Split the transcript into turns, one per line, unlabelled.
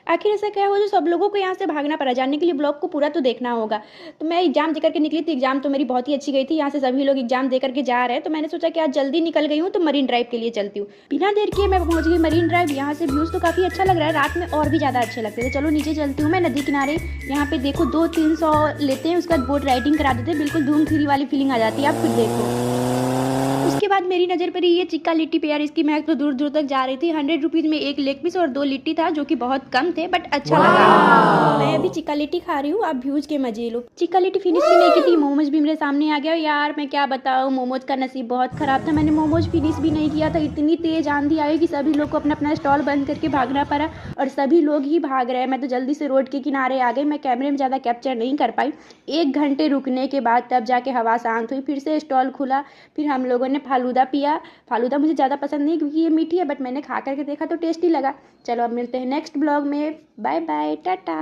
आखिर ऐसा क्या हुआ जो सब लोगों को यहाँ से भागना पड़ा? जानने के लिए ब्लॉग को पूरा तो देखना होगा। तो मैं एग्जाम दे करके निकली थी, एग्जाम तो मेरी बहुत ही अच्छी गई थी। यहाँ से सभी लोग एग्जाम दे करके जा रहे हैं, तो मैंने सोचा कि आज जल्दी निकल गई हूँ तो मरीन ड्राइव के लिए चलती हूँ। बिना देर किए मैं पहुँच गई मरीन ड्राइव। यहाँ से व्यूज़ तो काफ़ी अच्छा लग रहा है, रात में और भी ज़्यादा अच्छे लगते थे। चलो नीचे चलती हूँ मैं नदी किनारे। यहाँ पे देखो 200-300 लेते हैं, उसके बाद बोट राइडिंग करा देते हैं, बिल्कुल धूम थ्री वाली फीलिंग आ जाती है। आप खुद देखो। उसके बाद मेरी नज़र पड़ी ये चिक्का लिट्टी पे। यार इसकी महक तो दूर दूर तक जा रही थी। 100 रुपीज़ में एक लेग पीस और 2 लिट्टी था, जो कि बहुत कम थे बट अच्छा लगा। मैं अभी चिक्का लिट्टी खा रही हूँ, आप व्यूज के मजे लो। चिक्का लिट्टी फिनिश भी नहीं की थी, मोमोज भी मेरे सामने आ गया। यार मैं क्या बताऊँ, मोमोज का नसीब बहुत खराब था। मैंने मोमोज फिनिश भी नहीं किया था, इतनी तेज आंधी आई कि सभी लोग को अपना अपना स्टॉल बंद करके भागना पड़ा और सभी लोग ही भाग रहे हैं। मैं तो जल्दी से रोड के किनारे आ गई। मैं कैमरे में ज़्यादा कैप्चर नहीं कर पाई। 1 घंटे रुकने के बाद तब जाके हवा शांत हुई, फिर से स्टॉल खुला। फिर हम लोगों ने फालूदा पिया। फालूदा मुझे ज़्यादा पसंद नहीं क्योंकि ये मीठी है, बट मैंने खा करके देखा तो टेस्टी लगा। चलो अब मिलते हैं नेक्स्ट ब्लॉग में। Bye bye, Tata.